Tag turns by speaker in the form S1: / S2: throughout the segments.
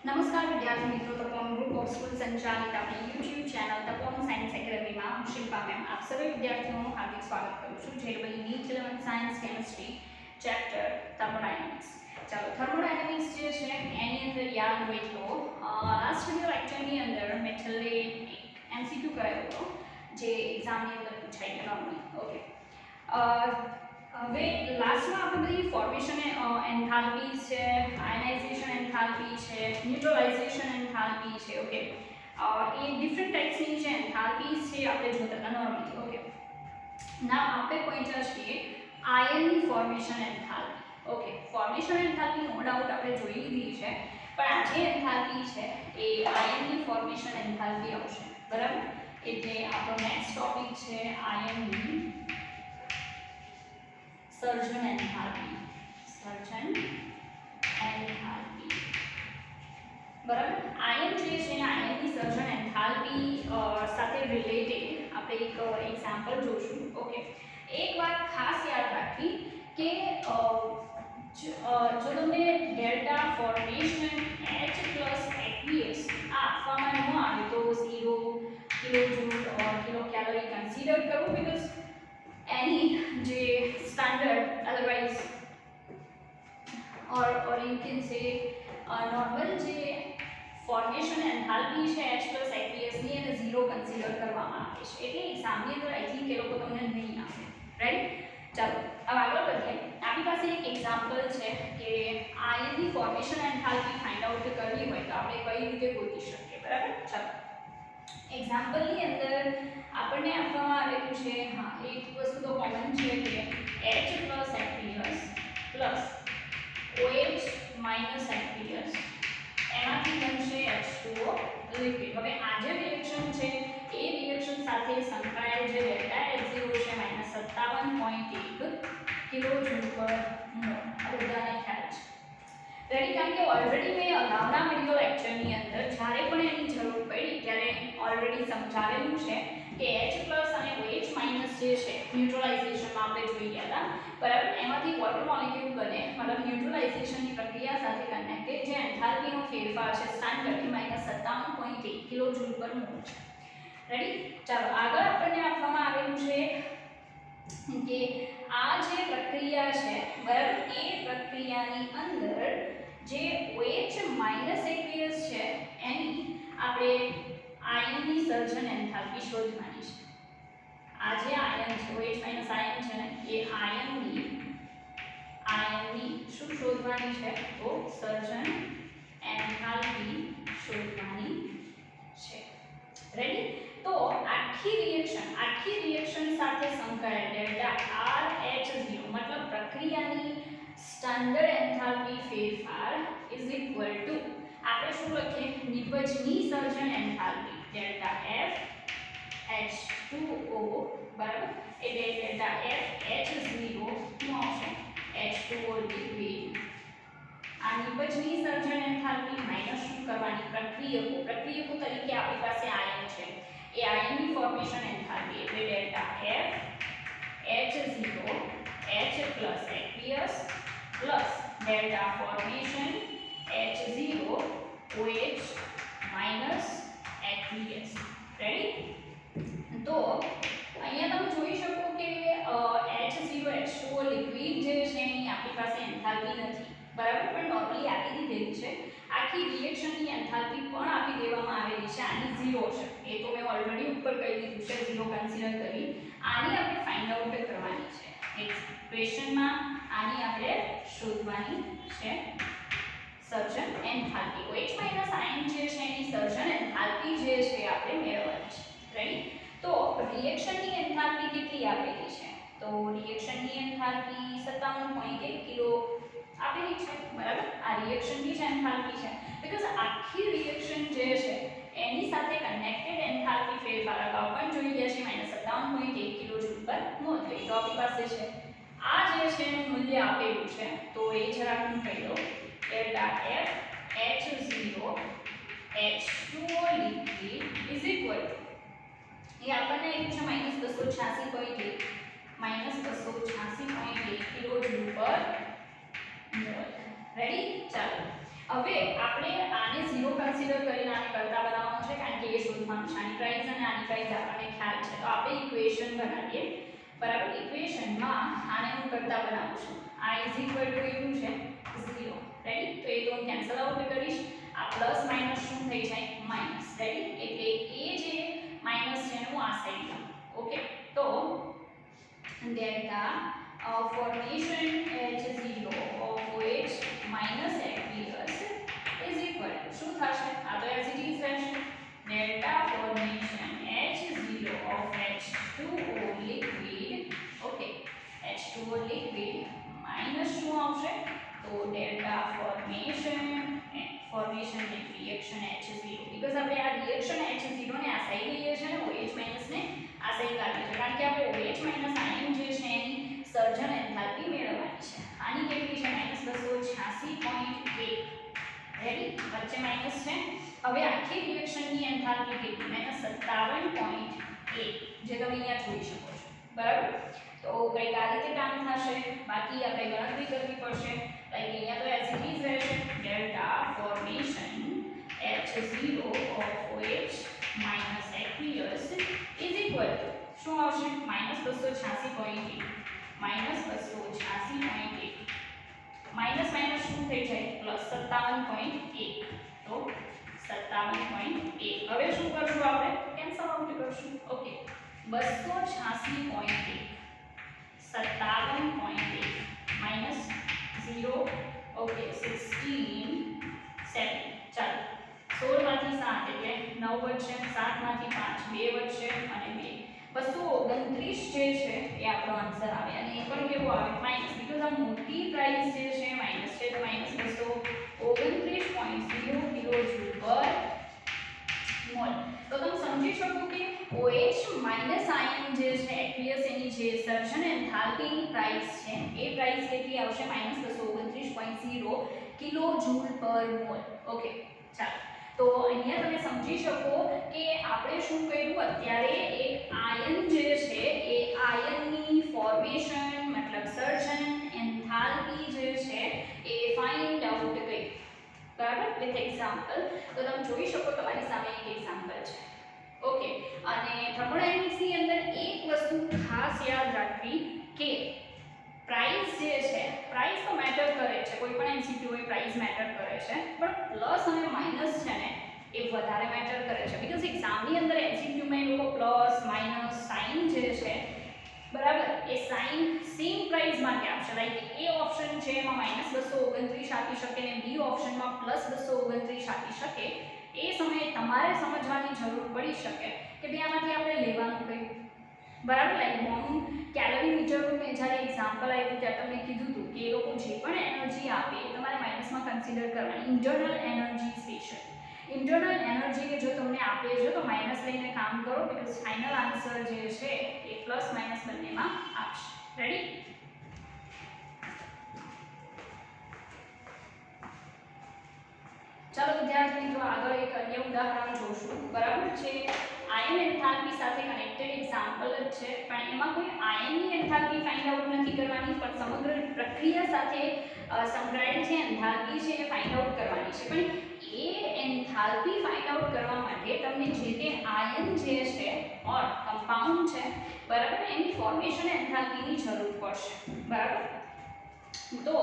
S1: नमस्कार विद्यार्थी मित्रों, तपोवन ग्रुप ऑफ स्कूल संचालित अपनी YouTube channel Tapovan science academy में હું શિલ્પા મેમ આપ સર્વે વિદ્યાર્થીઓનું હાર્દિક સ્વાગત કરું છું. જેલબલી NEET 11 science chemistry chapter thermodynamics. ચાલો, થર્મોડાયનેમિક્સ જે છે એની અંદર યાદ હોય તો લાસ્ટ વિડિયો લેક્ચરની અંદર મેં છેલ્લે એક એમસીક્યુ કરાયો હતો જે એક્ઝામની અંદર પૂછાઈ ગયો નોર્મલી. ઓકે, હવે લાસ્ટમાં આપણે બધી ફોર્મેશન એન્થાલ્પી છે, આયનાઇઝેશન એન્થાલ્પી છે, ન્યુટ્રલાઇઝેશન એન્થાલ્પી છે. ઓકે, એ ડિફરન્ટ ટાઈપ્સની જે એન્થાલ્પીઝ છે આપણે જોતા હતા નોર્મલી. ઓકે, ના આપણે પહોંચ્યા છીએ આયનની formation enthalpy. Okay, formation enthalpy નો ડાઉટ આપણે જોઈ લીધી છે, પણ આ જે એન્થાલ્પી છે એ આયનની ફોર્મેશન એન્થાલ્પી આવશે. બરાબર, એટલે આપણો નેક્સ્ટ ટોપિક છે આયનની સર્જન એન્થાલ્પી. સર્જન એન્થાલ્પી. બરાબર, આયન જે છે આયનની સર્જન એન્થાલ્પી સાથે રિલેટેડ આપણે એક એક્ઝામ્પલ જોશું. ઓકે, એક વાત ખાસ યાદ રાખવી કે જો તમને delta formation H plus aqueous આ આપવામાં ન આવે તો 0 કિલોજૂલ ઓર કિલો કેલોરી કન્સિડર કરવું, બીકોઝ any જે standard otherwise or you can say normal જે formation enthalpy છે H plus aqueous ની એને 0 કન્સિડર કરવામાં આવે છે, એટલે એક્ઝામની અંદર આઈ થિંક એ લોકો તમને નહીં આપે. રાઈટ, ચાલો હવે આગળ વધીએ. આપણી પાસે એક એક્ઝામ્પલ છે કે આયનની ફોર્મેશન એન્થાલ્પી ફાઇન્ડ આઉટ કરવી હોય તો આપણે કઈ રીતે ગોતી શકીએ. બરાબર, ચાલો એક્ઝામ્પલની અંદર આપણને આપવામાં આવેલું છે, હા એક વસ્તુ તો કોમન છે કે H plus aqueous plus OH minus aqueous એમાંથી બનશે H2O લિક્વિડ. હવે આ જે રિએક્શન છે એ રિએક્શન સાથે સંકળાયેલ જે ડેલ્ટા H0 છે -57.1 કિલોજૂલ પર મોલ. આ બધાને ખ્યાલ છે. રેડી, કારણ કે ઓલરેડી મેં અગાઉના વિડિયો લેક્ચરની અંદર જ્યારે પણ એની જરૂર પડી ત્યારે ઓલરેડી સમજાવેલું છે કે H પ્લસ અને OH માઇનસ જે છે ન્યુટ્રલાઇઝેશનમાં આપણે જોઈ ગયા હતા. બરાબર, એમાંથી વોટર મોલેક્યુલ બને, મતલબ ન્યુટ્રલાઇઝેશનની પ્રક્રિયા સાથે કનેક્ટેડ જે એન્થાલ્પીનો ફેરફાર છે સ્ટાન્ડર્ડ -57.1 કિલોજૂલ પર મોલ છે. રેડી, ચાલો આગળ આપણને આપવામાં આવેલું છે કે આ જે પ્રક્રિયા છે, બરાબર, એ પ્રક્રિયાની અંદર જે OH માઇનસ એક્વિયસ છે એની આપણે આયનની સર્જન એન્થાલ્પી શોધવાની છે. આ જે આયન છે OH માઇનસ આયન છે ને એ આયનની શું શોધવાની છે તો સર્જન એન્થાલ્પી શોધવાની છે. રેડી, તો આખી રિએક્શન સાથે સંકળાયેલ ડેલ્ટા RH0 મતલબ પ્રક્રિયાની સ્ટાન્ડર્ડ એન્થાલ્પી ફેરફાર ઇઝ ઇક્વલ ટુ આપણે શું લખીએ નિપજની સર્જન એન્થાલ્પી ડેલ્ટા F H2O. બરાબર, એટલે ડેલ્ટા F H0 નું આવશે H2O લિક્વિડ. આ નિપજની સર્જન એન્થાલ્પી માઈનસ શું કરવાની પ્રક્રિયકો તરીકે આપણી પાસે આયન છે એ આયનની ફોર્મેશન એન્થાલ્પી એટલે delta F H0 H plus aqueous plus delta formation H0 OH minus aqueous. Ready, તો અહીંયા તમે જોઈ શકો કે H0 H2O લિક્વિડ જે છે એની આપણી પાસે એન્થાલ્પી નથી. બરાબર, પણ નોર્મલી આપી દીધેલી છે. આખી રિએક્શનની એન્થાલ્પી પણ આપી દેવામાં આવેલી છે, આની 0 છે, એ તો મેં ઓલરેડી ઉપર કહી દીધું છે 0 કન્સિડર કરી. આની આપણે ફાઇન્ડ આઉટ કરવાની છે ઇક્વેશનમાં, આની આપણે શોધવાની છે સર્જન એન્થાલ્પી. OH માઇનસ આયન જે છે એની સર્જન એન્થાલ્પી જે છે આપણે મેળવવાની છે. રાઈટ, તો રિએક્શનની એન્થાલ્પી કેટલી આપેલી છે તો રિએક્શનની એન્થાલ્પી 57.1 કિલો આપેલી છે. બરાબર, આ રિએક્શનની જ એન્થાલ્પી છે, બીકોઝ આખી રિએક્શન જે છે એની સાથે કનેક્ટેડ એન્થાલ્પી ફેરફાર અગાઉ પણ જોઈ ગયા છે -57.1 કિલોજૂલ પર મોલ. તો એ તો આપણી પાસે છે. આ જે છે એનું મૂલ્ય આપેલું છે તો એ જરાક હું કહી દઉં delta F H0 H2O liquid is equal to એ આપણને આવ્યું છે -286.1 કિલોજૂલ પર મોલ. રેડી, ચાલો હવે આપણે આને 0 0 કન્સિડર કરીને આને કરતા બનાવવાનું છે કારણ કે એ શોધવાનું છે આની પ્રાઇસ અને આની પ્રાઇસ આપણને ખ્યાલ છે તો આપણે ઇક્વેશન બનાવીએ બરાબર ઇક્વેશનમાં આને હું કરતા બનાવું છું આ ઇઝ ઇક્વલ ટુ એટલું છે 0 રેડી તો એ તો હું કેન્સલ આઉટ કરીશ આ પ્લસ માઈનસ શું થઈ જાય માઈનસ રેડી એટલે એ જે માઈનસ છે એનું આ સાઈડ લઉં ઓકે તો delta formation H0 of OH minus aqueous is equal to શું થશે આ તો as it is રહેશે delta formation H0 of H2O liquid okay H2O liquid minus શું આવશે તો delta formation and reaction H0 because આપણે આ reaction H0 ને આ સાઈડ લઈએ છે ને OH minus ને આ સાઈડ લાવીએ છે કારણ કે આપણે OH minus ion જે છે એની સર્જન એન્થાલ્પી મેળવવાની છે આની કેટલી છે -286.1 રેડી વચ્ચે માઈનસ છે હવે આખી રિએક્શનની એન્થાલ્પી કેટલી -57.1 જે તમે અહીંયા જોઈ શકો છો બરાબર તો કઈ આ રીતે કામ થશે બાકી આપણે ગણતરી કરવી પડશે લાઈક અહીંયા તો એઝ ઇટ ઇઝ રહેશે delta formation H0 of OH minus aqueous is equal to શું આવશે -286.1 -286.1 માઈનસ માઈનસ શું થઈ જાય +57.1 તો 57.1 હવે શું કરશું આપણે કેન્સલ આઉટ કરશું ઓકે 286.1 57.1 માઈનસ 0 ઓકે 16 7 ચાલો 16 માંથી 7 એટલે 9 વધશે 7 માંથી 5 2 વધશે અને 2 229 જે છે એ આપણો આન્સર આવે અને એ પણ કેવો આવે માઈનસ બીકોઝ આ મોટી પ્રાઇસ જે છે માઈનસ છે તો -229.0 કિલોજૂલ પર મોલ તો તમે સમજી શકો કે OH માઈનસ આયન જે છે aqueous એની જે સર્જન એન્થાલ્પીની પ્રાઇસ છે એ પ્રાઇસ કેટલી આવશે -229.0 કિલોજૂલ પર મોલ ઓકે ચાલો તો અહીંયા તમે સમજી શકો કે આપણે શું કર્યું અત્યારે એક આયન જે છે એ આયનની ફોર્મેશન મતલબ સર્જન એન્થાલ્પી જે છે એ ફાઇન્ડ આઉટ કરી બરાબર વિથ એક્ઝામ્પલ તો તમે જોઈ શકો તમારી સામે એક એક્ઝામ્પલ છે ઓકે અને થર્મોડાયનેમિક્સની અંદર એક વસ્તુ ખાસ યાદ રાખવી કે પ્રાઇસ જે છે પ્રાઇસ તો મેટર કરે છે કોઈ પણ એમસીક્યુ હોય પ્રાઇસ મેટર કરે છે પણ પ્લસ અને માઈનસ છે ને એ વધારે મેટર કરે છે બીકોઝ એક્ઝામની અંદર એમસીક્યુમાં એ લોકો પ્લસ માઈનસ સાઇન જે છે બરાબર એ સાઇન સેમ પ્રાઇસ માટે આપશે લાઈક એ ઓપ્શન છે એમાં -229 આપી શકે ને બી ઓપ્શનમાં +229 આપી શકે એ સમયે તમારે સમજવાની જરૂર પડી શકે કે ભાઈ આમાંથી આપણે લેવાનું કયું બરાબર લાઈક બોમ્બ કેલોરીમીટરનું મેં જ્યારે એક્ઝામ્પલ આપ્યું ત્યારે તમને કીધું હતું કે એ લોકો જે પણ એનર્જી આપે એ તમારે માઇનસમાં કન્સિડર કરવાની internal energy special internal energy જો તમને આપે છે તો માઇનસ લઈને કામ કરો બીકોઝ ફાઇનલ આન્સર જે છે એ પ્લસ માઇનસ બંનેમાં આપશે રેડી ચાલો વિદ્યાર્થી મિત્રો આગળ એક અન્ય ઉદાહરણ જોશું બરાબર છે આયન એન્થાલ્પી સાથે કનેક્ટેડ એક્ઝામ્પલ જ છે પણ એમાં કોઈ આયનની એન્થાલ્પી ફાઇન્ડ આઉટ નથી કરવાની પણ સમગ્ર પ્રક્રિયા સાથે સંકળાયેલ જે એન્થાલ્પી છે એ ફાઇન્ડ આઉટ કરવાની છે પણ એ એન્થાલ્પી ફાઇન્ડ આઉટ કરવા માટે તમને જે તે આયન જે છે ઓર કમ્પાઉન્ડ છે બરાબર એની ફોર્મેશન એન્થાલ્પીની જરૂર પડશે બરાબર તો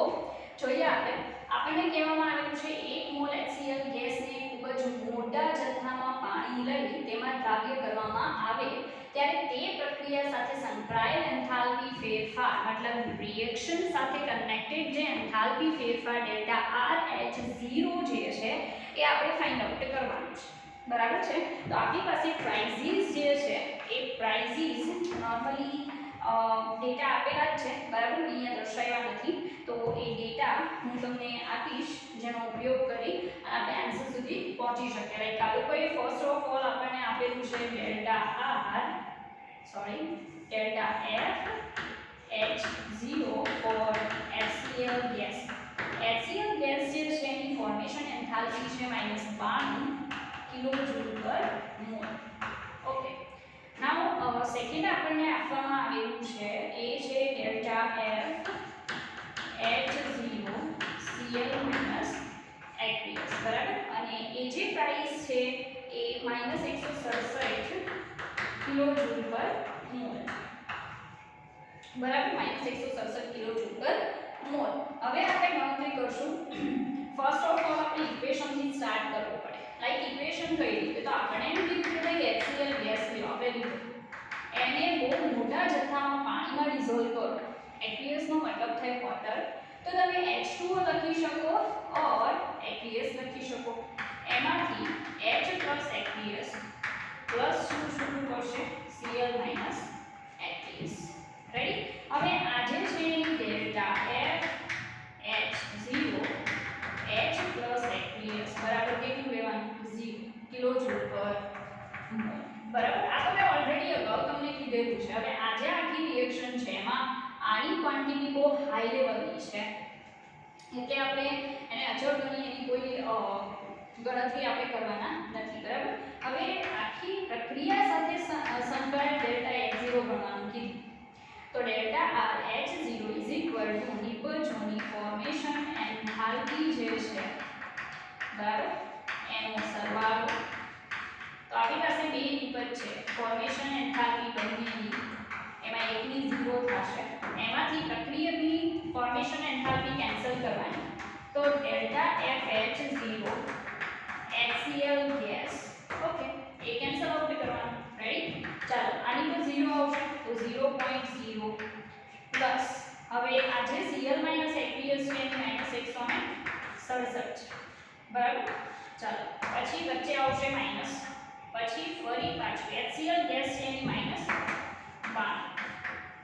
S1: જોઈએ આપણને કહેવામાં આવેલું છે 1 મોલ HCl ગેસને ખૂબ જ મોટા જથ્થામાં પાણી લઈ તેમાં દ્રાવ્ય કરવામાં આવે ત્યારે તે પ્રક્રિયા સાથે સંકળાયેલ એન્થાલ્પી ફેરફાર મતલબ રિએક્શન સાથે કનેક્ટેડ જે એન્થાલ્પી ફેરફાર ડેલ્ટા RH0 જે છે એ આપણે ફાઇન્ડ આઉટ કરવાનું છે બરાબર છે તો આપણી પાસે પ્રાઇઝિસ જે છે એ પ્રાઇઝિસ નોર્મલી ડેટા આપેલા જ છે બરાબર અહીંયા દર્શાવ્યા નથી તો એ ડેટા હું તમને આપીશ જેનો ઉપયોગ કરી આપણે આન્સર સુધી પહોંચી શકીએ લાઈક આ લોકોએ ફર્સ્ટ ઓફ ઓલ આપણને આપેલું છે delta F H0 for HCl gas HCl gas જે છે એની ફોર્મેશન એન્થાલ્પી છે -92 કિલોજૂલ પર મોલ ઓકે નાઉ સેકન્ડ આપણને આપવામાં આવેલું છે એ છે delta F H0 Cl aqueous બરાબર અને એ એ જે પ્રાઇસ છે એ -167 કિલોજૂલ પર મોલ, બરાબર, -167 કિલોજૂલ પર મોલ. હવે આપણે ગણતરી કરશું. ફર્સ્ટ ઓફ ઓલ આપણે ઇક્વેશન થી સ્ટાર્ટ કરવું પડે. લાઈક ઇક્વેશન કઈ રીતે, તો આપણે એમ કીધું કે ભાઈ HCl ગેસ લ્યો, આપણે લીધું એને બહુ મોટા જથ્થામાં પાણીમાં ડિઝોલ્વ કરો. aqueous નો મતલબ થાય વોટર, તો તમે H2O લખી શકો ઓર aqueous લખી શકો. એમાંથી H plus aqueous પ્લસ શું કરશે Cl minus aqueous. રેડી. હવે આજે છે એની delta F H0 H plus aqueous બરાબર કેટલું લેવાનું 0 કિલોજૂલ પર મોલ. બરાબર. આ તો મેં ઓલરેડી અગાઉ તમને કીધેલું છે. હવે આજે આખી રિએક્શન છે એમાં આની ક્વોન્ટિટી બહુ હાઈ લેવલની છે એટલે આપણે એને અચળ ગણી એની કોઈ ગણતરી આપણે કરવાના નથી. બરાબર. હવે આખી પ્રક્રિયા સાથે સંકળાયેલ ડેલ્ટા H0 ગણવાનું કીધું. તો ડેલ્ટા RH0 નિપજોની ફોર્મેશન એન્થાલ્પી જે છે, બરાબર, એનો સરવાળો. તો આપણી પાસે બે નિપજ છે, ફોર્મેશન એન્થાલ્પી બંનેની, એમાં એકની 0 થશે, એમાંથી પ્રક્રિયકની ફોર્મેશન એન્થાલ્પી કેન્સલ કરવાની. તો delta FH0 HCl gas, okay, એ કેન્સલ આઉટ કરવાનું. રેડી. ચાલો, આની પર 0 આવશે તો 0.0 પ્લસ હવે આ જે Cl aqueous છે એની -167 છે. બરાબર. ચાલો, પછી વચ્ચે આવશે માઈનસ, પછી ફરી પાછું HCl ગેસ છે એની -12.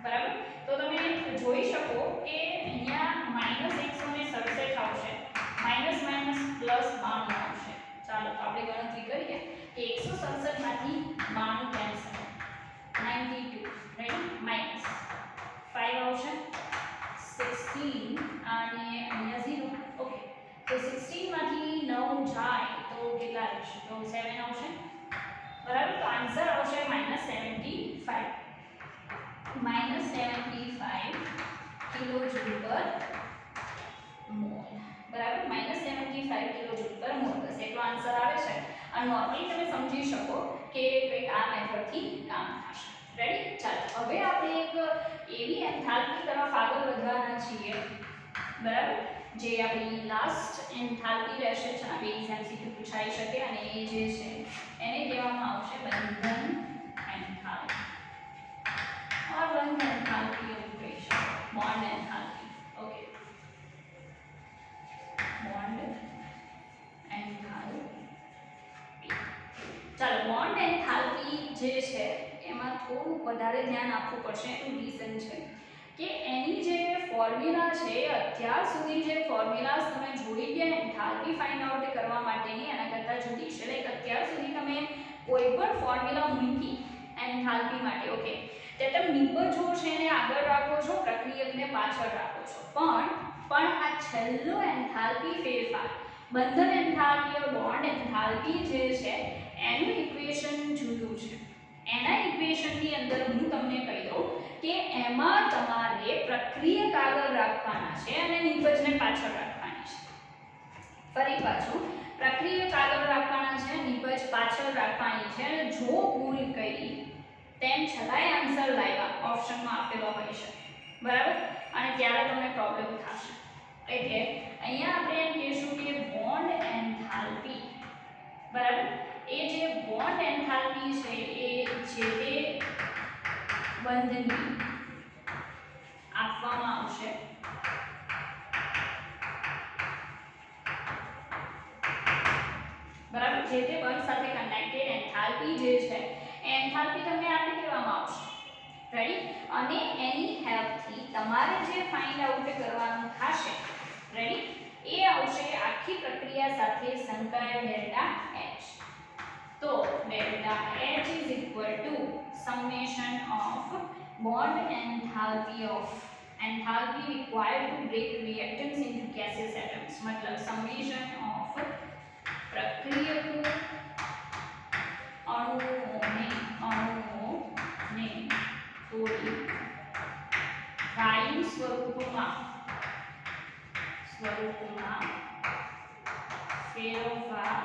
S1: બરાબર. તો તમે જોઈ શકો કે અહીંયા -167 આવશે, માઈનસ માઈનસ પ્લસ 92 આવશે. ચાલો, તો આપણે ગણતરી કરીએ કે 167 માંથી 92 કેન્સલ, 92. રેડી. માઈનસ 5 આવશે, 16 અને અહીંયા 0. ઓકે, તો 16 માંથી 9 જાય તો કેટલા રહેશે, તો 7 આવશે. બરાબર. તો આન્સર આવશે -75 કિલોજૂલ પર મોલ. બરાબર. -75 કિલોજૂલ પર મોલ. બસ એટલો આન્સર આવે છે. અને નોર્મલી તમે સમજી શકો કે કંઈક આ મેથડથી કામ થશે. રેડી. ચાલો, હવે આપણે એક એવી એન્થાલ્પી તરફ આગળ વધવાના છીએ, બરાબર, જે આપણી લાસ્ટ એન્થાલ્પી રહેશે. આ બે એમસીક્યુ પૂછાઈ શકે અને એ જે છે એને કહેવામાં આવશે બંધન એન્થાલ્પી ઓર બંધ એન્થાલ્પી એવું કહી શકો, bond enthalpy. Okay, bond enthalpy. ચાલો, બોન્ડ એન્થાલ્પી જે છે એમાં થોડું વધારે ધ્યાન આપવું પડશે. એનું રીઝન છે કે એની જે ફોર્મ્યુલા છે, અત્યાર સુધી જે ફોર્મ્યુલાસ તમે જોઈ ગયા એન્થાલ્પી ફાઇન્ડ આઉટ કરવા માટેની એના કરતાં જુદી છે. લાઈક અત્યાર સુધી તમે કોઈ પણ ફોર્મ્યુલા મૂકી એન્થાલ્પી માટે, ઓકે, તે તમે નિપજો છે એને આગળ રાખો છો, પ્રક્રિયકને પાછળ રાખો છો, પણ આ છેલ્લો એન્થાલ્પી ફેરફાર, બંધન એન્થાલ્પી ઓર બોન્ડ એન્થાલ્પી જે છે એનું ઇક્વેશન જુદું છે. એના ઇક્વેશનની અંદર હું તમને કહી દઉં કે એમાં તમારે પ્રક્રિયક આગળ રાખવાના છે અને નિપજને પાછળ રાખવાની છે. ફરી પાછું, પ્રક્રિયક આગળ રાખવાના છે, નિપજ પાછળ રાખવાની છે. અને જો ભૂલ કરી તેમ છતાંય આન્સર લાવ્યા ઓપ્શનમાં આપેલો હોઈ શકે, બરાબર, અને ત્યારે તમને પ્રોબ્લેમ થશે. એટલે અહીંયા આપણે એમ કહીશું કે બોન્ડ એન્થાલ્પી, બરાબર, એ જે બોન્ડ એન્થાલ્પી છે એ જે તે બંધની આપવામાં આવશે. બરાબર. જે તે બંધ સાથે કનેક્ટેડ એન્થાલ્પી જે છે એ એન્થાલ્પી તમને આપી દેવામાં આવશે. રેડી. અને એની હેલ્પથી તમારે જે ફાઇન્ડ આઉટ કરવાનું થશે, રેડી, એ આવશે આખી પ્રક્રિયા સાથે સંકળાયેલ ડેલ્ટા H. તો delta H is equal to summation of bond enthalpy of enthalpy required to break reactants into gaseous atoms. मतलब summation of प्रक्रियक अणुओं ने तोड़ी वायु स्वरूपમાં ફેરવવા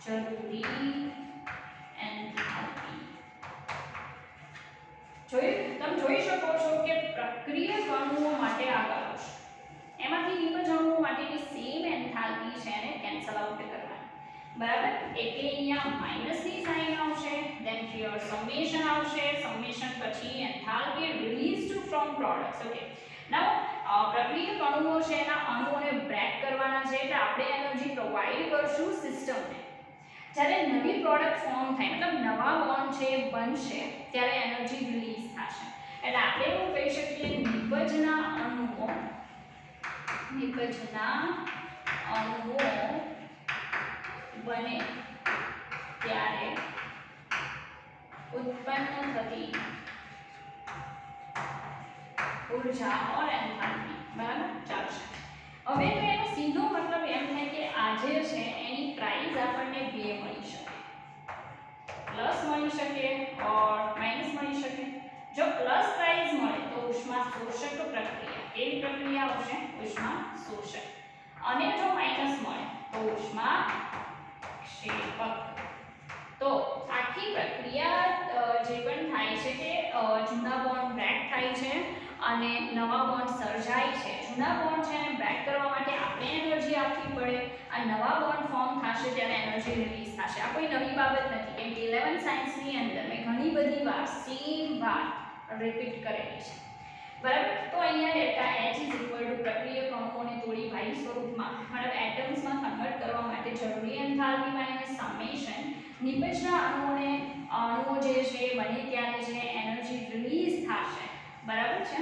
S1: જરૂરી એન્થાલ્પી. તમે જોઈ શકો છો કે પ્રક્રિયક અણુઓ માટે આગળ આવશે, એમાંથી નિપજ અણુઓ માટેની સેમ એન્થાલ્પી છે એને કેન્સલ આઉટ કરવાની, બરાબર. એટલે અહીંયા માઈનસ ની સાઇન આવશે, ધેન હિયર સમેશન આવશે, સમેશન પછી enthalpy released from products. Okay, now પ્રક્રિયક અણુઓ છે એના અણુઓને બ્રેક કરવાના છે એટલે આપણે એનર્જી પ્રોવાઈડ કરશું સિસ્ટમને. જ્યારે નવી પ્રોડક્ટ ફોર્મ થાય મતલબ નવા બોન્ડ છે બનશે ત્યારે એનર્જી રિલીઝ થશે. એટલે આપણે એવું કહી શકીએ નિપજના અણુઓ બને ત્યારે ઉત્પન્ન થતી ઊર્જા ઓર એન્થાલ્પી, બરાબર ચાલશે. હવે તો એનો સીધો મતલબ એમ થાય કે આજે છે એની પ્રાઇસ આપણને બે મળી શકે, પ્લસ મળી શકે ઓર માઈનસ મળી શકે. જો પ્લસ પ્રાઇસ મળે તો ઉષ્મા શોષક પ્રક્રિયા, કેવી પ્રક્રિયા આવશે? ઉષ્મા શોષક. અને જો માઈનસ મળે તો ઉષ્મા ક્ષેપક. તો આખી પ્રક્રિયા જે પણ થાય છે કે જૂના બોન્ડ બ્રેક થાય છે અને નવા બોન્ડ સર્જાય છે. જૂના બોન્ડ છે એને બ્રેક કરવા માટે આપણે એનર્જી આપવી પડે, આ નવા બોન્ડ ફોર્મ થશે ત્યારે એનર્જી રિલીઝ થશે. આ કોઈ નવી બાબત નથી કેમ કે 11 સાયન્સની અંદર મેં ઘણી બધી વાર સેમ વાત રિપીટ કરેલી છે, બરાબર. તો અહીંયા ડેલ્ટા H પ્રક્રિયક અણુઓને તોડી વાયુ સ્વરૂપમાં મતલબ એટમ્સમાં કન્વર્ટ કરવા માટે જરૂરી એન્થાલ્પી માઈનસ સમેશન નિપજના અણુઓ જે છે બને ત્યારે જે એનર્જી રિલીઝ થશે, બરાબર છે.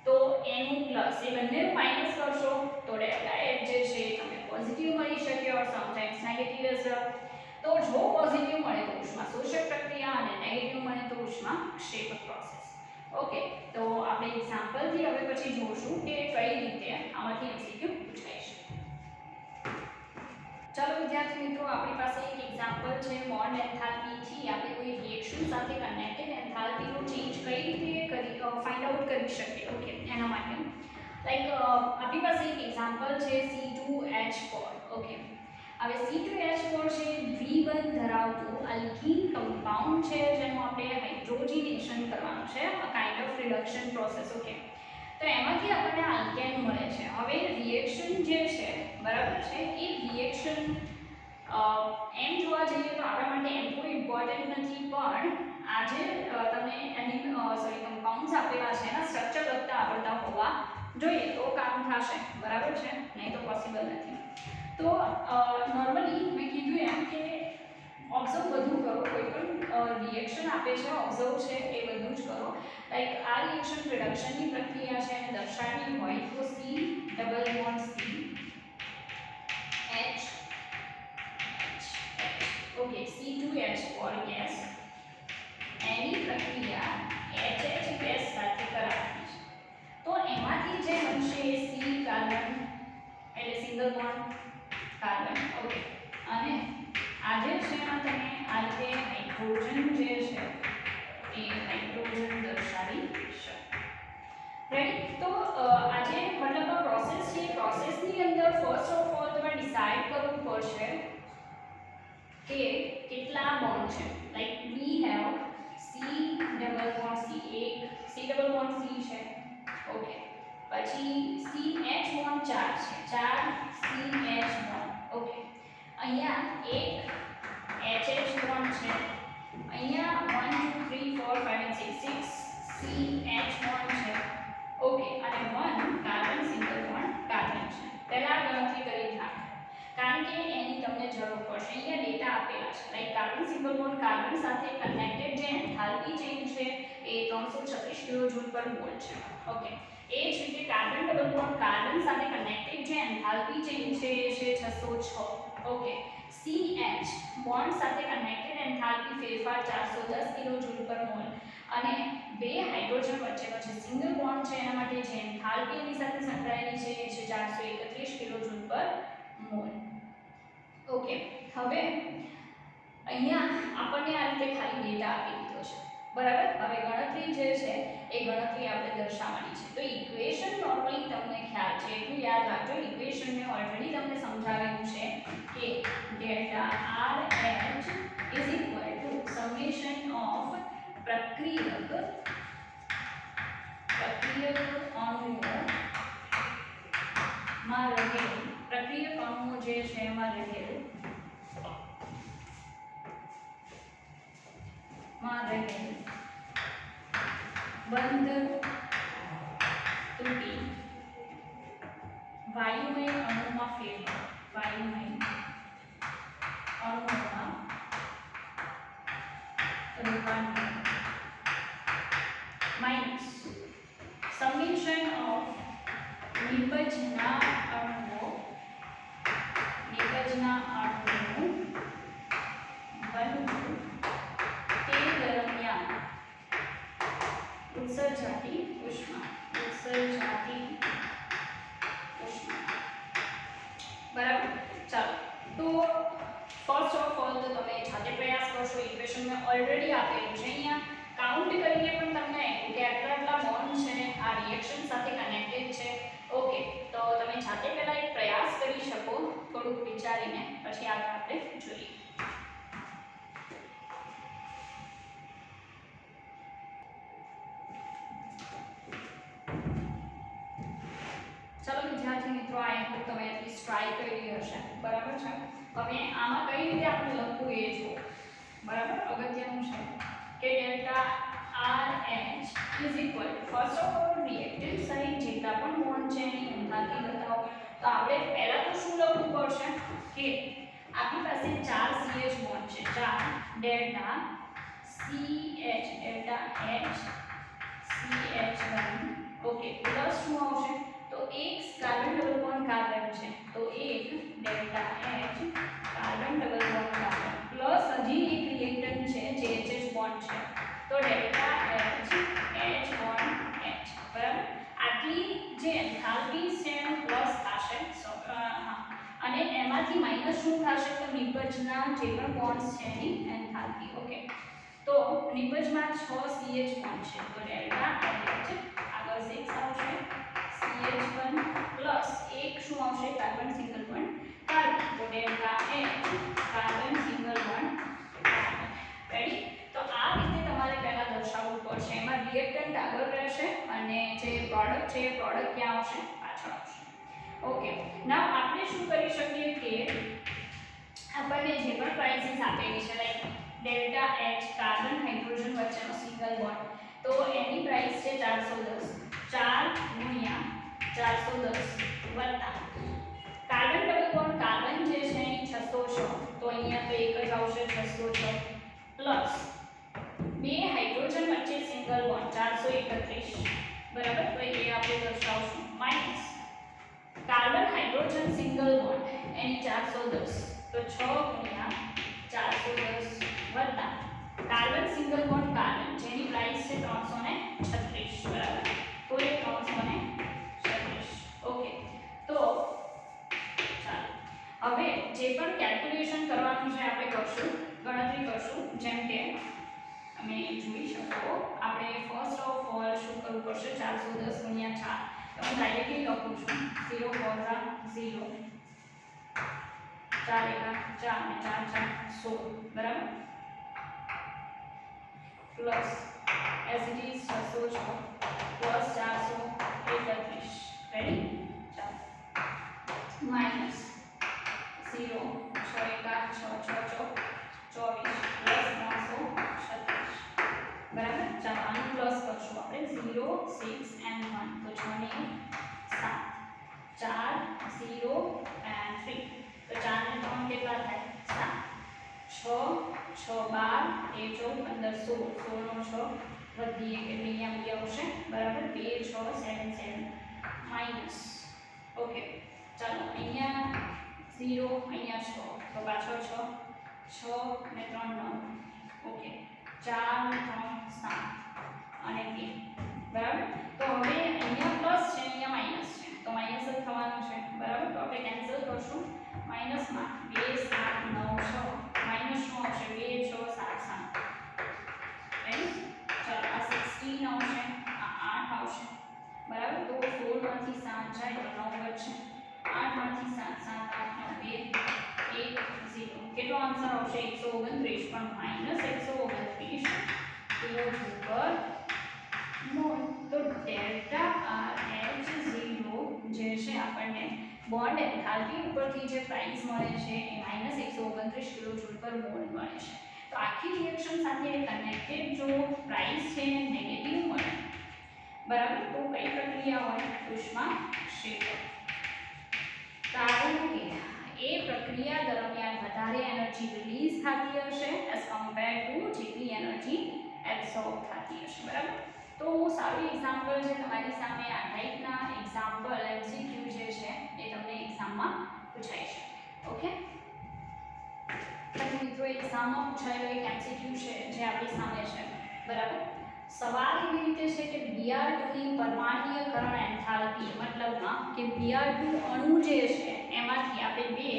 S1: તો એનું પ્લસ એ બંનેનું માઈનસ કરશો તો ડેલ્ટા H જે છે તમને પોઝિટિવ મળી શકે ઓર સમટાઈમ્સ નેગેટિવ એઝ વેલ. તો જો પોઝિટિવ મળે તો ઉષ્મા શોષક પ્રક્રિયા અને નેગેટિવ મળે તો ઉષ્મા ક્ષેપક પ્રોસેસ. ઓકે, તો આપણે એક્ઝામ્પલથી હવે પછી જોશું કે કઈ રીતે આમાંથી એમસીક્યુ પૂછાય છે. ચાલો વિદ્યાર્થી મિત્રો, આપણી પાસે એક એક્ઝામ્પલ છે મોડ એન્થાલ્પી થી આપણે કોઈ રિએક્શન સાથે કનેક્ટેડ એન્થાલ્પીનો ચેન્જ કઈ રીતે ફાઇન્ડ આઉટ કરી શકીએ. ઓકે, એના માટે લાઈક આપણી પાસે એક એક્ઝામ્પલ છે C2H4. ઓકે, હવે C2H4 છે V1 ધરાવતું અલ્કીન કમ્પાઉન્ડ છે જેનું આપણે હાઇડ્રોજનેશન કરવાનું છે, a kind of reduction process. Okay, તો એમાંથી આપણને આલ્કેન મળે છે. હવે રિએક્શન જે છે, બરાબર છે, એ રિએક્શન એમ જોવા જઈએ તો આપણા માટે એમ કોઈ ઇમ્પોર્ટન્ટ નથી, પણ આજે તમને એની કમ્પાઉન્ડ્સ આપેલા છે એના સ્ટ્રક્ચર લગતા આવડતા હોવા જોઈએ તો કામ થશે, બરાબર છે, નહીં તો પોસિબલ નથી. તો નોર્મલી મેં કીધું એમ કે ઓબ્ઝર્વ બધું કરો, કોઈ પણ રિએક્શન આપે છે ઓબ્ઝર્વ છે એ બધું જ કરો. લાઈક આ રિએક્શન રિડક્શનની પ્રક્રિયા છે એને દર્શાવવી હોય તો C double bond C H okay C2H4 gas એની પ્રક્રિયા HH ગેસ સાથે કરાવવાની છે. તો એમાંથી જે બનશે C કાર્બન એટલે સિંગલ બોન્ડ કાર્બન. ઓકે, અને આજે છે એમાં તમે આ રીતે હાઇડ્રોજન જે છે એ હાઇડ્રોજન દર્શાવી શકો. રેડી? તો આજે મતલબ આ પ્રોસેસ છે, પ્રોસેસની અંદર ફર્સ્ટ ઓફ ઓલ તમારે ડિસાઈડ કરવું પડશે કે કેટલા બોન્ડ છે. Like we have C double bond C, એક C ડબલ બોન્ડ C છે. ઓકે, પછી CH બોન્ડ 4 છે, 4 CH બોન્ડ. ઓકે, અહીંયા એક HH બોન્ડ છે, અહીંયા 1 2 3 4 5 and 6 CH બોન્ડ છે. ઓકે, અને 1 કાર્બન સિંગલ બોન્ડ કાર્બન છે. પહેલા ગણતરી કરી નાખો કારણ કે એની તમને જરૂર પડશે. અહીંયા ડેટા આપેલા છે like carbon single bond carbon સાથે કનેક્ટેડ જે એન્થાલ્પી ચેન્જ છે એ 336 કિલોજૂલ પર મોલ છે. ઓકે, એ જ રીતે કાર્બન ડબલ બોન્ડ કાર્બન સાથે કનેક્ટેડ જે એન્થાલ્પી ચેન્જ છે એ છે 606. ઓકે, CH બોન્ડ સાથે કનેક્ટેડ એન્થાલ્પી ફેરફાર 410 કિલોજૂલ પર મોલ અને બે હાઇડ્રોજન વચ્ચેનો જે સિંગલ બોન્ડ છે એના માટે જે એન્થાલ્પી એની સાથે સંકળાયેલી છે એ છે 431 કિલોજૂલ પર મોલ. ઓકે, હવે અહીંયા આપણને આ રીતે ખાલી ડેટા આપી દીધો છે, બરાબર. હવે ગણતરી જે છે એ ગણતરી આપણે દર્શાવવાની છે. તો ઇક્વેશન નોર્મલી તમને ખ્યાલ છે એટલું યાદ રાખજો. ઇક્વેશન મેં ઓલરેડી તમને સમજાવેલું છે કે delta R is equal to summation of प्रक्रियक अणुओं માં રહેલ પ્રક્રિયક અણુઓ જે છે એમાં રહેલ બંધ તૂટી વાયુમય અણુમાં ફેરફાર વાયુમય અણુઓમાં રૂપાંતર માઇનસ સમેશન ઓફ નિપજના અણુઓ બનવું તે દરમિયાન ઉત્સર્જાતી ઉષ્મા બરાબર. ચાલો તો ફર્સ્ટ ઓફ ઓલ તો તમે જાતે પ્રયાસ કરશો. ઇક્વેશન મેં ઓલરેડી આપેલું છે, અહીંયા કાઉન્ટ કરીને પણ તમને કે આટલા બોન્ડ છે આ રિએક્શન સાથે કનેક્ટેડ છે. ઓકે, તો તમે જાતે પહેલા એક પ્રયાસ કરી શકો થોડુંક વિચારીને, પછી આગળ આપણે જોઈએ. ચલો વિદ્યાર્થી મિત્રો, આ એક તમે એટલીસ્ટ ટ્રાય કરી હશે. બરાબર છે. હવે આમાં કઈ રીતે આપણે લખવું એ જો. બરાબર, અગત્યનું છે કે delta RH is equal first of all reactant સહિત જેટલા પણ બોન્ડ છે એની એન્થાલ્પી બતાવો. તો આપણે પહેલા તો શું લખવું પડશે કે આપણી પાસે 4 CH બોન્ડ છે. 4 delta H CH1. Okay, plus શું આવશે તો એક કાર્બન ડબલ બોન્ડ કાર્બન છે, તો એક delta H carbon double bond carbon plus હજી એક રિએક્ટન્ટ છે જે HH બોન્ડ છે, તો delta H H bond H. બરાબર, આટલી જે એન્થાલ્પી છે એનું પ્લસ થશે અને એમાંથી માઈનસ શું થશે તો નિપજના જે પણ બોન્ડ્સ છે એની એન્થાલ્પી. ઓકે, તો નિપજમાં 6 CH બોન્ડ છે, તો ડેલ્ટા H આગળ 6 આવશે CH1 પ્લસ એક શું આવશે કાર્બન સિંગલ બોન્ડ કાર્બન, તો delta H carbon single bond carbon. Ready? તો આ રીતે તમારે પહેલા દર્શાવવું પડશે. એમાં રિએક્ટન્ટ આગળ રહેશે અને જે પ્રોડક્ટ છે એ પ્રોડક્ટ ક્યાં આવશે પાછળ આવશે. ઓકે, નાઉ આપણે શું કરી શકીએ કે આપણને જે પણ પ્રાઇસીસ આપેલી છે like delta H carbon hydrogen વચ્ચેનો સિંગલ બોન્ડ, તો એની પ્રાઇસ છે 410. 4 ગુણ્યા 410 વત્તા કાર્બન ડબલ બોન્ડ કાર્બન જે છે એની 606, તો અહીંયા તો એક જ આવશે 606 પ્લસ બે હાઇડ્રોજન વચ્ચે સિંગલ બોન્ડ 431. બરાબર, તો એ આપણે દર્શાવશું minus carbon hydrogen single bond એની 410, તો 6 ગુણ્યા 410 વત્તા કાર્બન સિંગલ બોન્ડ કાર્બન જેની પ્રાઇસ છે 336. બરાબર, તો એ 336. ઓકે, તો ચાલો હવે જે પણ કેલ્ક્યુલેશન કરવાનું છે આપણે કરશું, ગણતરી કરશું. જેમ કે તમે જોઈ શકો આપણે ફર્સ્ટ ઓફ ઓલ શું કરવું પડશે 410 ગુણ્યા 4, તો હું ડાયરેક્ટલી લખું છું 0 4 0 4 1 4 અને 4 4 16. બરાબર, plus as it is 606 plus 431. Ready? ચાલો માઈનસ 0 6 1 6 6 24 પ્લસ 336. બરાબર, ચાલો આનું પ્લસ કરશું આપણે 0 6 and 1, તો 6 ને 7 4 0 and 3, તો 4 ને 3 કેટલા થાય 7 6 6 12 13 14 15 16 નો 6 વધી એક એટલે અહીંયા બી આવશે. બરાબર, 2 6 7 7 માઈનસ. ઓકે, ચાલો અહીંયા 0 અહીંયા 6, તો પાછળ 6 ને 3 9. ઓકે, 4 ને 3 7 અને 2. બરાબર, તો હવે અહીંયા પ્લસ છે અહીંયા માઈનસ છે, તો માઈનસ જ થવાનું છે. બરાબર, તો આપણે કેન્સલ કરશું. માઈનસમાં 2 7 9 6 માઈનસ શું આવશે 2 6 7 7. રાઈટ? ચાલો આ 16 આવશે, આ 8 આવશે. બરાબર, તો 16 માંથી 7 જાય તો 9 બચશે. 8 માંથી 7 7 8 9 2 1 0. કેટલો આન્સર આવશે 129 પણ -129 કિલોજૂલ પર મોલ. તો ડેલ્ટા RH0 જે છે આપણને બોન્ડ એન્થાલ્પી ઉપરથી જે પ્રાઇસ મળે છે એ -129 કિલોજૂલ પર મોલ મળે છે. તો આખી રિએક્શન સાથે કનેક્ટેડ જો પ્રાઇસ છે એ નેગેટિવ મળે, બરાબર, તો કઈ પ્રક્રિયા હોય? ઉષ્માક્ષેપક. કારણ કે એ પ્રક્રિયા દરમિયાન વધારે એનર્જી રિલીઝ થતી હશે એઝ કમ્પેર ટુ જેટલી એનર્જી એબ્સોર્બ થતી હશે, બરાબર. તો સારું એક્ઝામ્પલ છે તમારી સામે આ ટાઈપના એક્ઝામ્પલ MCQ જે છે એ તમને એક્ઝામમાં પૂછાઈ શકે. ઓકે, તો મિત્રો એક્ઝામમાં પૂછાયેલો એક MCQ છે જે આપણી સામે છે, બરાબર. સવાલ એવી રીતે છે કે Br2 ની પરમાણ્વીયકરણ એન્થાલ્પી, મતલબમાં કે Br2 અણુ જે છે એમાંથી આપણે બે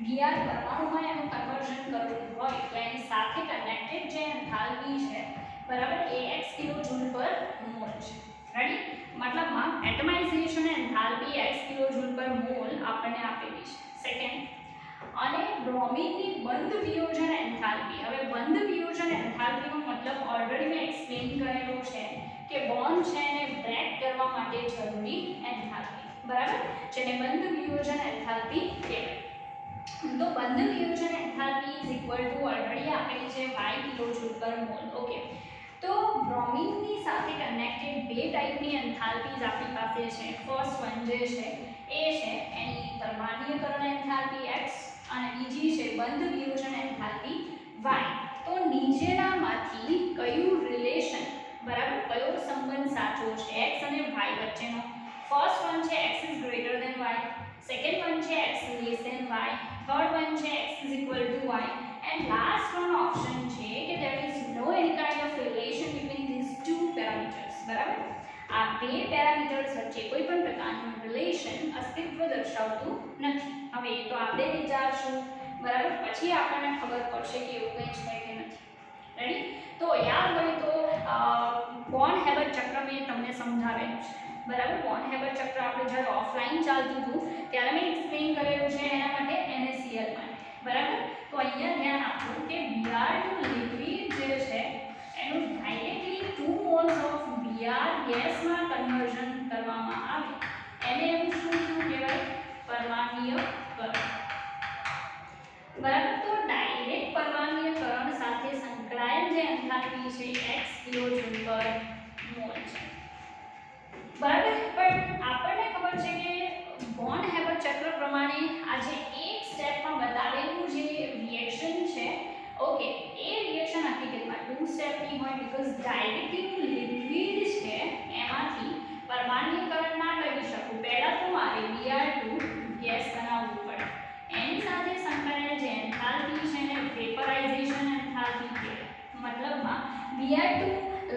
S1: Br પરમાણુમાં એનું કન્વર્ઝન કરવું હોય તો એની સાથે કનેક્ટેડ જે એન્થાલ્પી છે, બરાબર, એ x કિલોજૂલ પર મોલ છે. રેડી? મતલબમાં એટમાઇઝેશન એન્થાલ્પી x કિલોજૂલ પર મોલ આપણને આપેલી છે. સેકન્ડ, અને બ્રોમિનની બંધ વિયોજન એન્થાલ્પી. હવે બંધ વિયોજન એન્થાલ્પીનો મતલબ ઓલરેડી મેં એક્સપ્લેન કરેલો છે કે બોન્ડ છે એને બ્રેક કરવા માટે જરૂરી એન્થાલ્પી, બરાબર, જેને બંધ વિયોજન એન્થાલ્પી કહેવાય. તો બંધ વિયોજન enthalpy is equal to already આપેલી છે y કિલોજૂલ પર મોલ. ઓકે, તો બ્રોમિનની સાથે કનેક્ટેડ બે ટાઈપની એન્થાલ્પીઝ આપણી પાસે છે. ફર્સ્ટ વન જે છે એ છે એની પરમાણ્વીયકરણ એન્થાલ્પી x અને બીજી છે બંધ વિયોજન એન્થાલ્પી y. તો નીચેનામાંથી કયું રિલેશન, બરાબર, કયો સંબંધ સાચો છે x અને y વચ્ચેનો? ફર્સ્ટ વન છે x is greater than y, second one છે x less than y, third one છે x is equal to y, and last one option છે કે there is no any kind of relation between these two parameters, બરાબર. આ બે parameters વચ્ચે કોઈ પણ પ્રકારનું રિલેશન અસ્તિત્વ દર્શાવતું નથી. હવે એ તો આપણે વિચારશું, બરાબર, પછી આપણને ખબર પડશે કે એવું કંઈ છે કે નથી. રેડી? તો યાદ હોય તો બોર્ન હેબર્ટ ચક્ર મેં તમને સમજાવેલું છે, બરાબર. બોર્ન હેબર્ટ ચક્ર આપણે જ્યારે ઓફલાઈન ચાલતું હતું ત્યારે મેં એક્સપ્લેન કરેલું છે એના માટે NaCl માટે, બરાબર. તો અહીંયા ધ્યાન આપો કે Br2 લિક્વિડ જે છે એનું ડાયરેક્ટલી 2 મોલ્સ ઓફ Br ગેસમાં કન્વર્ઝન કરવામાં આવે એને એવું શું કહેવાય? પરમાણ્વીયકરણ, બરાબર. તો ડાયરેક્ટ પરમાણ્વીયકરણ સાથે સંકળાયેલ જે એન્થાલ્પી છે x કિલોજૂલ પર મોલ છે, બરાબર. પણ આપણને ખબર છે કે બોર્ન હેબર્ટ ચક્ર પ્રમાણે આ જે એક સ્ટેપમાં બતાવેલું જે રિએક્શન છે, ઓકે, એ રિએક્શન હકીકતમાં 2 સ્ટેપની હોય બીકોઝ ડાયરેક્ટલી લિક્વિડ છે એમાંથી પરમાણ્વીયકરણ ના કરી શકું. પહેલા તો મારે Br2 ગેસ બનાવવું પડે, એની સાથે સંકળાયેલ જે એન્થાલ્પી છે એને વેપરાઇઝેશન એન્થાલ્પી કહેવાય. મતલબમાં Br2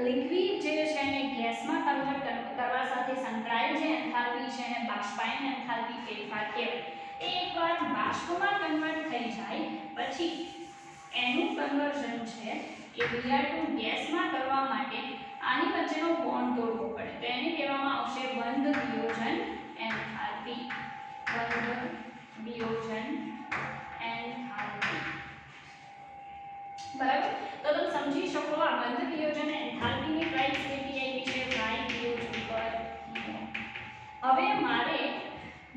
S1: લિક્વિડ જે છે એને ગેસમાં કન્વર્ટ કરવા સાથે સંકળાયેલ જે એન્થાલ્પી છે એને બાષ્પાયન એન્થાલ્પી ફેરફાર કહેવાય. એ એકવાર બાષ્પમાં કન્વર્ટ થઈ જાય પછી એનું કન્વર્ઝન છે એ Br2 ગેસમાં કરવા માટે આની વચ્ચેનો બોન્ડ તોડવો પડે, તો એને કહેવામાં આવશે બંધ વિયોજન એન્થાલ્પી. બંધ વિયોજન એન્થાલ્પી, બરાબર. તો તમે સમજી શકો આ બંધ વિયોજન એન્થાલ્પીની પ્રાઇસ કેટલી આવી છે? y કિલોજૂલ પર મોલ. હવે મારે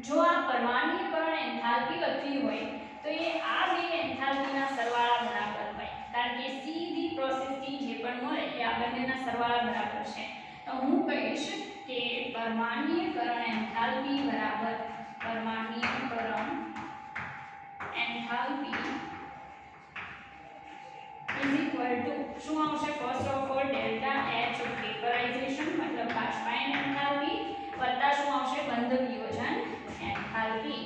S1: જો આ પરમાણ્વીયકરણ એન્થાલ્પી લખવી હોય તો એ આ બે એન્થાલ્પીના સરવાળા બરાબર હોય, કારણ કે સીધી પ્રોસેસથી જે પણ મળે એ આ બંનેના સરવાળા બરાબર છે. તો હું કહીશ કે પરમાણ્વીયકરણ એન્થાલ્પી બરાબર પરમાણ્વીયકરણ એન્થાલ્પી is equal to શું આવશે? First of all delta H વેપરાઇઝેશન મતલબ બાષ્પાયન એન્થાલ્પી વત્તા શું આવશે? બંધ વિયોજન એન્થાલ્પી.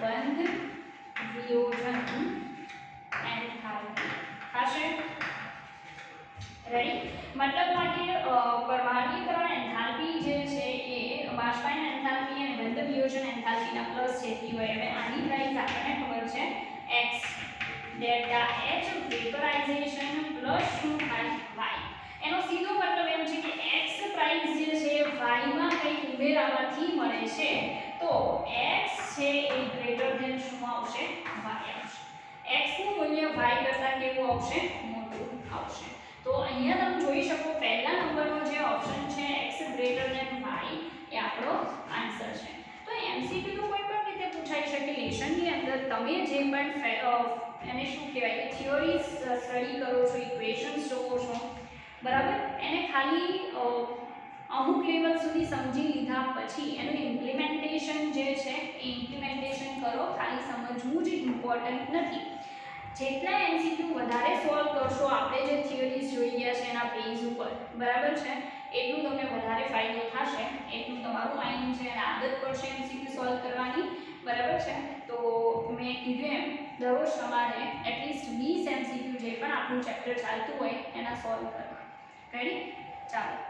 S1: બંધ વિયોજન એન્થાલ્પી થશે. રેડી? મતલબમાં કે પરમાણ્વીયકરણ એન્થાલ્પી જે છે એ બાષ્પાયન એન્થાલ્પી અને બંધ વિયોજન એન્થાલ્પીના પ્લસ જેટલી હોય. હવે આની પ્રાઇસ આપણને ખબર છે x ડેલ્ટા H વેપરાઇઝેશન પ્લસ શું થાય? y. એનો સીધો મતલબ એમ છે કે x પ્રાઇસ જે છે y માં કંઈક ઉમેરવાથી મળે છે, તો x છે એ ગ્રેટર ધેન શું આવશે? y આવશે. x નું મૂલ્ય y આવશે? મોટું આવશે. તો અહીંયા તમે જોઈ શકો પહેલા નંબરનો જે ઓપ્શન છે x ગ્રેટર ધેન y એ આપણો આન્સર છે. તો MCQ તો કોઈ પણ રીતે પૂછાઈ શકે. લેશનની અંદર તમે જે પણ એને શું કહેવાય કે થિયોરી સ્ટડી કરો છો, ઇક્વેશન્સ જોવો છો, બરાબર, એને ખાલી અમુક લેવલ સુધી સમજી લીધા પછી એનું ઇમ્પ્લિમેન્ટેશન જે છે એ ઇમ્પ્લિમેન્ટેશન કરો. ખાલી સમજવું જ ઇમ્પોર્ટન્ટ નથી. જેટલા MCQ વધારે સોલ્વ કરશો, આપણે જે થિયરીઝ જોઈ ગયા છે એના બેઝ ઉપર, બરાબર છે, એટલું તમને વધારે ફાયદો થશે, એટલું તમારું માઇન્ડ છે અને આદત પડશે MCQ સોલ્વ કરવાની, બરાબર છે. તો મેં કીધું એમ દરરોજ તમારે એટલીસ્ટ 20 MCQ જે પણ આપણું ચેપ્ટર ચાલતું હોય એના સોલ્વ કરવા. રેડી? ચાલો.